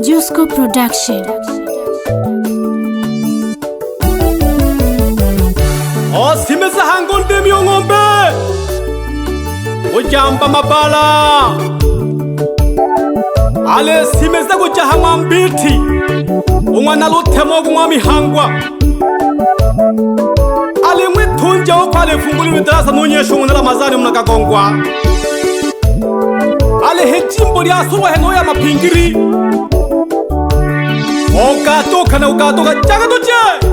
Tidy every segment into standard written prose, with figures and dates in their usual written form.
Jusco Production. Simeza hangonde miyongombe ujamba mabala ale simeza kujaha mwambiti umwana lutemo kumwami hangwa ale mwitunja ukwale funguli midarasa nunyesho mwana Ramazani mnakagongwa ale hejimbo liasuwa heno ya mapingiri ogatoka na ugatoka jaga tuje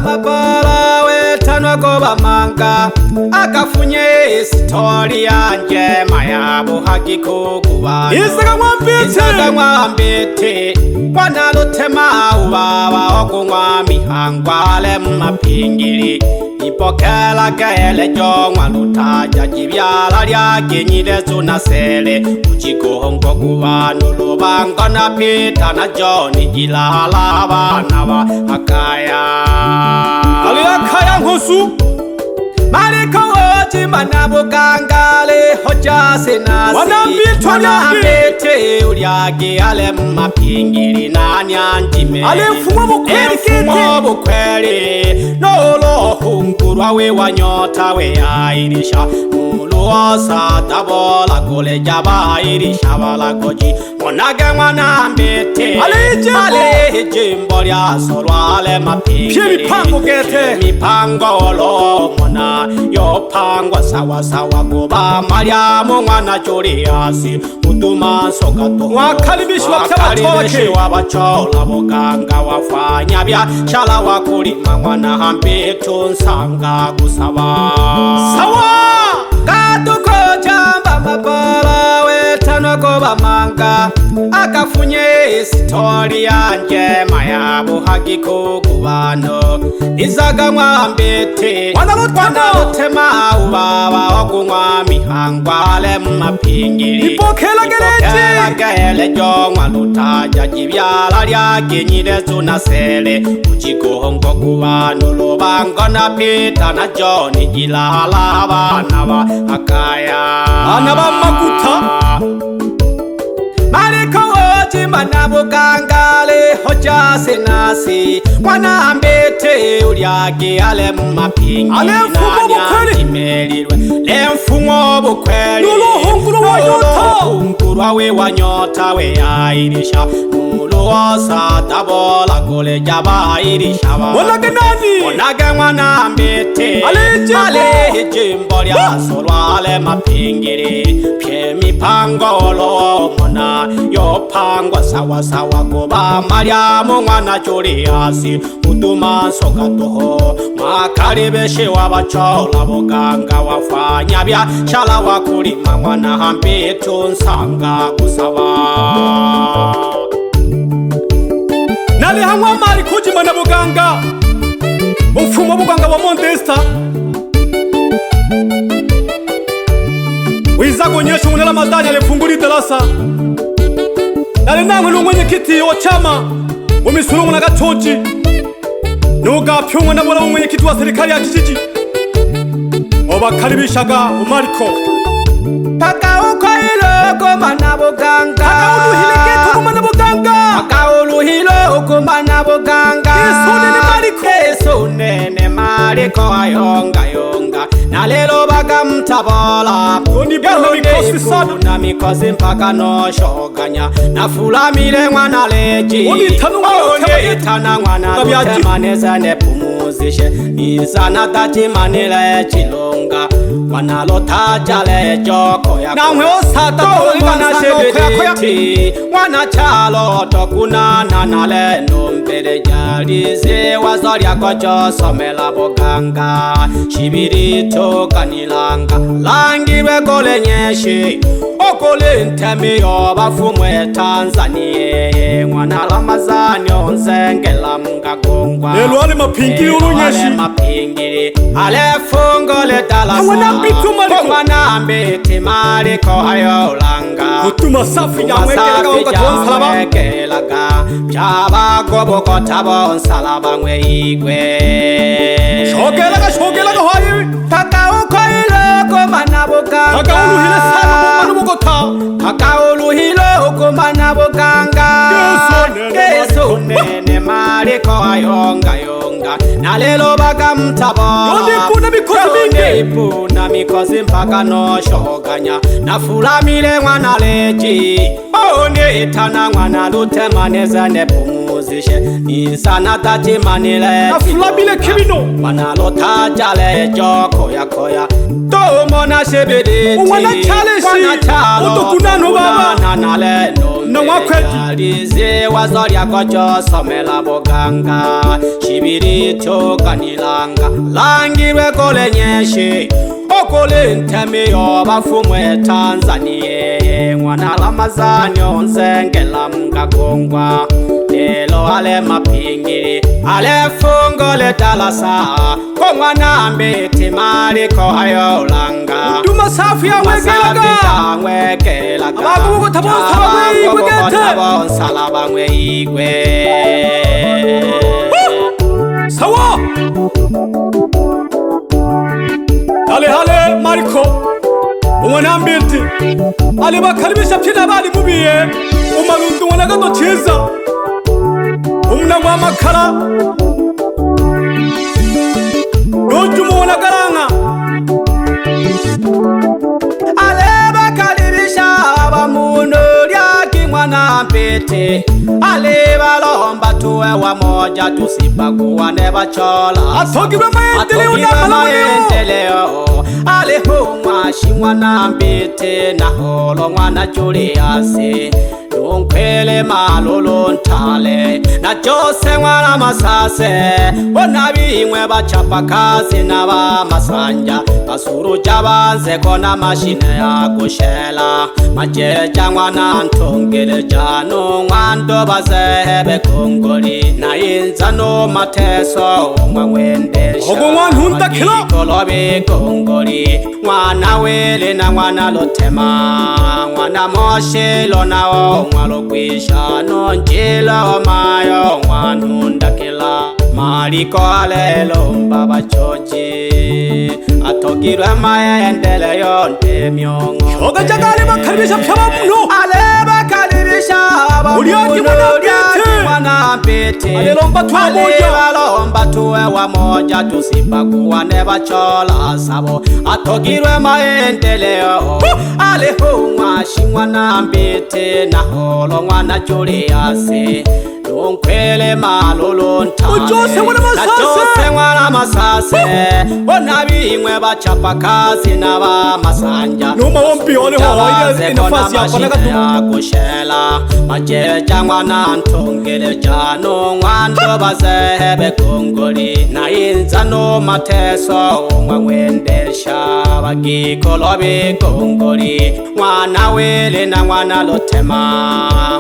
mabala wetanwa goba manga akafunye story yanje mayabo hakiko kuba isaga mwambete kwana lutema ubaba okungwa mihangwale mapingiri ipokela kele jongwa lutaja jibyala lya kenyile tunasele uchikongo kubanu lubanga na Peter na John jilala bana ba akaya ali akaya nkosu mariko woji manabugangale hoja senasi wanambete ulyage ale mapingiri na nyanjime ale mfumo bukweli nolo hungurwa we wanyota we airisha muluosa tabola kule jaba airisha bala koji monage mwana mbete ale jimbo lya solwa ale mapingiri mipango lo mona yopangwa sawa sawa goba Mariamu mwana Juliasi utuma sokato wakaribishwa wabachola buganga wafanya bya chala wakulima mwana hambitu nsanga gusaba sawa katuko jamba mabala wetanwa goba manga akafunye story yanje mayabo hakiko kubano izaga mwambete wana lutema ubaba okungwa mihangwale mapingiri ipokela gele jongwa lutaja jibyala lya kenyile tunasele uchikongo kubano lubanga na Peter na John jilala bana ba akaya bana ba makuta mariko woji manabugangale hoja senasi mwana mbete ulyage ale mapingi ale mfumo bukweli le mfumo bukweli hungurwa we wanyota we airisha muluosa tabola kule jaba airisha onage mwana mbete ale jimbo lya solwa ale mapingiri pye mipango lo mona yopangwa sawa sawa goba Mariamu mwana Juliasi utuma sokatoho makaribeshe wabachola buganga wafanya bya chala wakulima mwana hambitu nsanga gusaba nali hamwa mari kujima na buganga umfumo buganga wa Mondesta wizagonyesha mwana Ramazani alifunguli darasa nali namwe n'umwenye kiti wa chama umisuru na gatoji nugapyumwe na bora umwenye kiti wa serikali ya kijiji obakaribishaga umariko paka uko iloko manabuganga paka uluhile geto manabuganga paka uluhile uko manabuganga esonene mariko ayonga yonga na lelo baga mtabola na mikosi mpaka no shoganya na fulamile mwana leji onitana mwana lutemaneza ne pumuzishe nisana tati manile chilonga mwana lotaja le joko ya namwe osata mwana shebeti mwana chalo tokunana na leno mbele jalize wazorya kocho somela buganga shibirito kanilanga langiwe kole nyeshi okole ntemi yobafumwe Tanzania mwana Ramazani onzengela mungagongwa lelo ale mapingiri urunyeshi mapingiri ale fungole talasa mwana mbete mariko hayolanga utuma safi nyamwekelaga ukatonsalaba chaba gobo tabo nsalaba mwe igwe shogelaga hayi taka uko iloko manabuka taka uluhile sana yonga na lelo bakamtabala yondipuna mikosi mpaka noshoganya nafulamile mwana leji onitana mwana lutemaneza nepumuzishe nisana tatimanile nafulamile kibino mwana lotajale joko yakoya tomona shebedeti mwana chalo utokunano baba naleno na wakweti alize wazorya kocho somela boganga shibiri tokanilanga langirwe kole nyeshi okole ntemi yobafumwe Tanzania mwana lamazani onzengela mkakongwa lelo ale mapingiri ale fungo le talasa ko mwana mbiti mali ko hayolanga duma safi ya mwekelaga abakuko salaba mwe igwe sawa hale Mariko umwana mbiti ale bakaribisha pina bali mubiye umarundu wanaga docheza umna wa makara dojumu wanagaranga ale bakaribisha bamuno lyaki mwana mbiti ale balomba tuwe wamoja tusibaguane bachola atogirwe maendeleo alihu mwashi mwana mbiti na holo mwana Juliasi nunkwele malulu ntale na chose mwana Masase bona bimwe bachapa kazi na ba Masanja basuruja banze kona mashine ya kushela majeja mwana ntongele jano mwando bazebe kongoli na inza no mateso mwendesha ogo mwana hundakilo kolobe kongoli mwana wele na mwana lotema mwana moshelo nawo mwalo kwisha no njila mayo mwana hundakila Mariko alelo mbaba choji atogirwe maendeleo ndemyongo oga jagali bakaribisha pyaba muno ale bakaribisha mwana mbiti alelomba tuwe moja alelomba tuwe wamoja tusibaguane bachola sabo atogirwe maendeleo alihu mwashi mwana mbiti na holo mwana Juliasi nunkwele malulu ntale na chose mwana Masase bona bimwe bachapa kazi na ba Masanja numa wombi oleho inafasi ya ya kushela majeja mwana ntongele jano mwando bazebe kongoli na inza no mateso mwendesha bagikolobe kongoli mwana wele na mwana lotema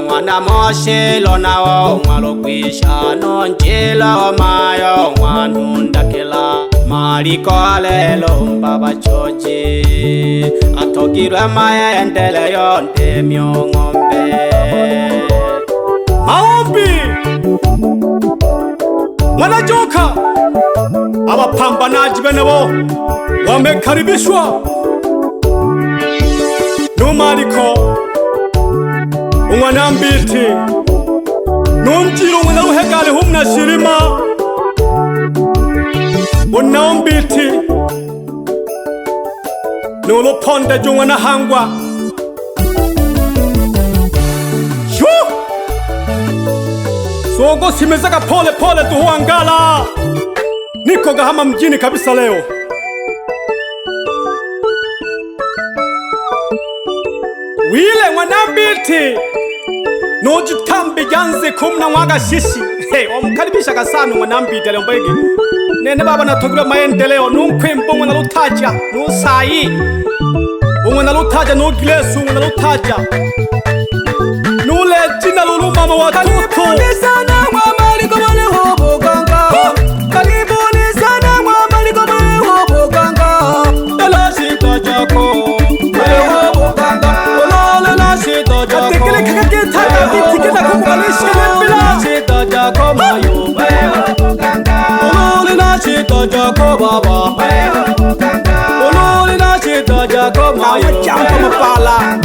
mwana moshelo nawo mwalo kwisha no njila mayo mwana ndakila Mariko alelo mbaba choji atogirwe maendeleo ndemyongombe maombi mwana joka abapambanaji benebo wamekaribishwa no Mariko umwana mbiti nunjiro mwana ruhegale humna shirima Bona mbiti Nolo ponde jungwa na hangwa Shuu Sogo simezaka pole pole tuhuangala Niko gahama mjini kabisa leo Wile mwanambiti Nojitambi janze kumna mwaga shishi Hey, wamukaribisha kasanu mwanambiti leo mbegi Nene baba natogirwe maendeleo nunkwembo mwana lutaja nusayi umwana lutaja nugilesu umwana lutaja nule jina lulu mama wa tutu karibuni sana mwa Mariko mwane hobo ganga karibuni sana mwa Mariko mwane hobo ganga dala shita jako mwane hobo ganga olole la shita jako atekele kakaketa itiketa kumukalisha bila shita jako mayo mwane hobo ganga Chita jako baba Ololi na chita jako mayo Jambo mapala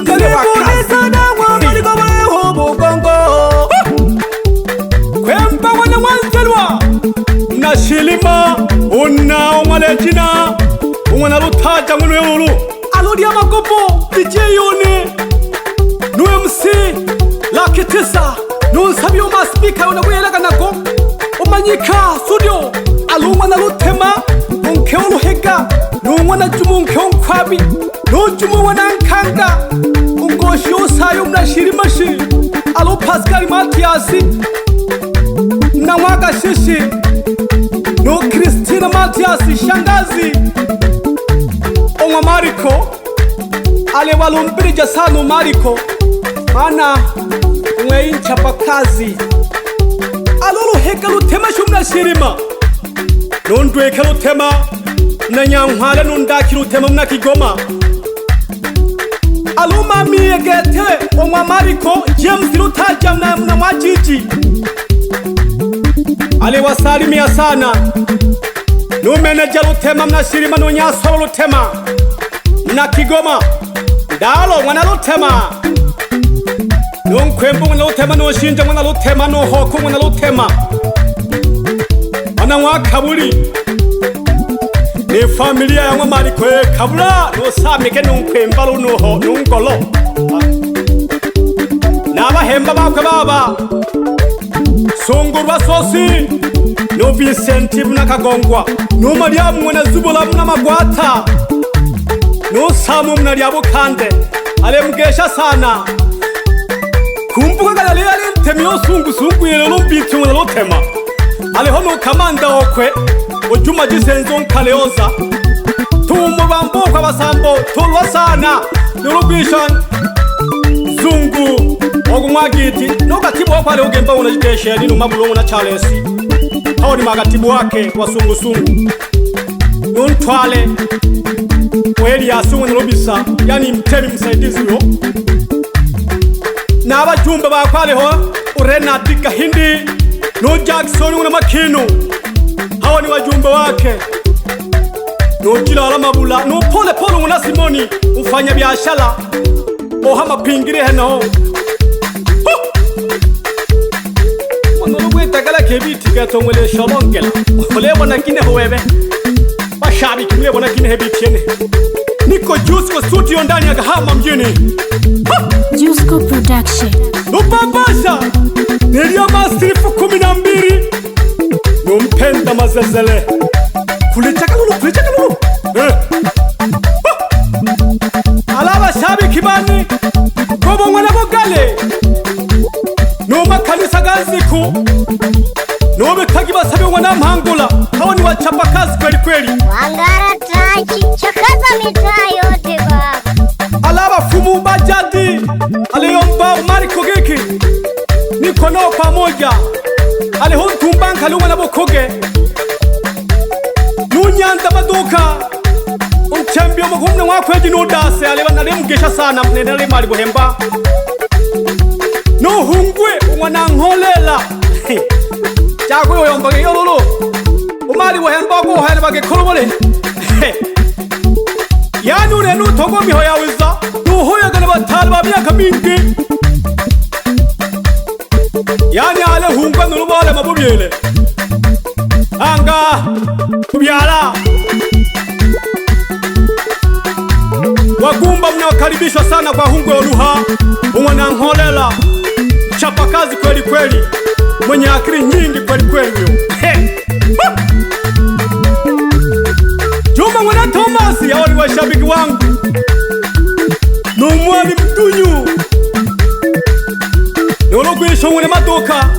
Karibuni sana mwa Mariko mwane hobo ganga Kwemba wana Manaja mwenu yolulu Alodi ya magopo DJ Yone Nu MC Laki 9 Nu nsabi yo maspika Yona kuyelaga nako Omanyika studio Alumwa na lutema Munke oluhega Nungwana jumu unke unkwabi Nujumu wana nkanga Ungoshi usayo mnashirimashi Alo Pascal Matiasi Na mwaka shishi No Christina Matiasi Shangazi Onwa Mariko Ale walumbirija sanu Mariko Mana Mwe inchapa kazi Alolo heka lutema shumna shirima Nondweka lutema Na nyanghwale nundaki lutema mna Kigoma Aluma miye gete Onwa Mariko James lutaja mna mwajiji Ale wasalimia sana Nu meneja lutema mna shirima Nu nyasolo lutema Mna Kigoma Dalo mwana lutema Nu nkwembu mwana lutema Nu shinja mwana lutema Nu hoku mwana lutema Mana mwa kabuli Ni familia ya mwa Mariko kabula Nu samike nu nkwemba lu nuho Nu ngolo Na bahemba bakwe baba Sungurwa sosi Nu Vincenti mna Kagongwa Nu Mariamu mwana Zubula mna Magwata Nu Samu mna Liabukande Ale mgesha sana Kumbuka gana lea ntemiyo sungu yele lumbitu mwana lutema Ale hono kamanda okwe Ojuma jisenzo nkaleoza Tumu bambo kwa basambo Tulwa sana Nurugwisha Zungu Ogu mwagiti Nugatibu wako ale ugemba unajiteshe Ninu mabulungu na Charlesi Hao ni magatibu wake wa sungu Nuntwale Weli ya sungu nilobisa Yani mtemi msaidizi yo Na abajumbe bakwaleho Renati Gahindi No Jackson una Makinu Hawa ni wajumbe wake No Jilala Mabula No Pole Pole una Simoni Ufanya biashara Oha mapingire heno Mwanulugwe tagala kebiti Gato mwele sholongela Olebo na kine huwebe Bashabi kimlebo na kine hebiti yene Niko Jusko studio ndani ya Kahama mjini Jusko Production Nupapasha Nilia Masirifu 12 Numpenda mazezele Kulichaka lulu Alaba shabi kibani Kobo mwana bogale Numa kanisa gaziku Nube kagiba sabi mwana mhangula Hao ni wachapa kazi kweli kweli Wangara tachi chakaza mitaa yote baba Alaba fumu bajadi Aliyomba Mariko Geki Nikono pamoja Alihuntumbanka luwa na bokoge Nunyanda maduka Unchambio mkumne wakwe jinudase Aliwa nalimgesha sana mnenele mali buhemba Nuhungwe umwana ngolela Chakwe uyombage yololo Umali buhemba kuhele bage kolomole Yani unenu togo miho ya wiza Nuhuya gana batali ba miaka mingi Yani ale hunga nulubale mabubiele Anga Kubiala Wagumba mnawakaribishwa sana kwa hungwe oluha Umwana ngolela Chapa kazi kweli kweli Mwenye akili nyingi kweli kweli Juma mwana Thomas ya wali wa shabiki wangu Numwani mtunyu Nologwisho mwene maduka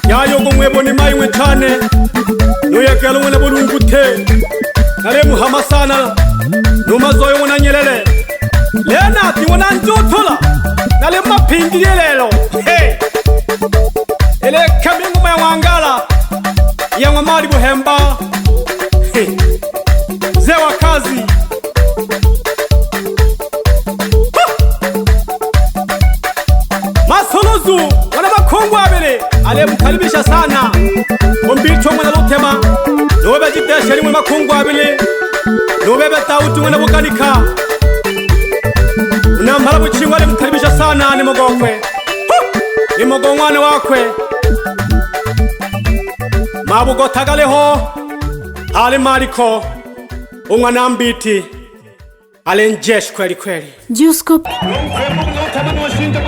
Yayogo mwebo ni mai mwechane Noyekelo mwene bulungu te Nalemu hama sana Numazoyo mwana Nyerere Lena ti mwana Njotola Nalemu mapingi lelo Ele kamingu maya wangala Ya mwamari buhemba Zewa kazi Masolozu wana makongo abele Ale mkaribisha sana Mbicho mwana lutema Nobe jiteshe ni mwana makongo abele Nobe betauti mwana bukanika Unambala buchingwa ale mkaribisha sana Ni mogokwe Ni mogongwane wakwe Mabugo tagaleho Ale Mariko Umwana mbiti alenjesh kweli kweli. Juice Corp. Mungu utamani washinda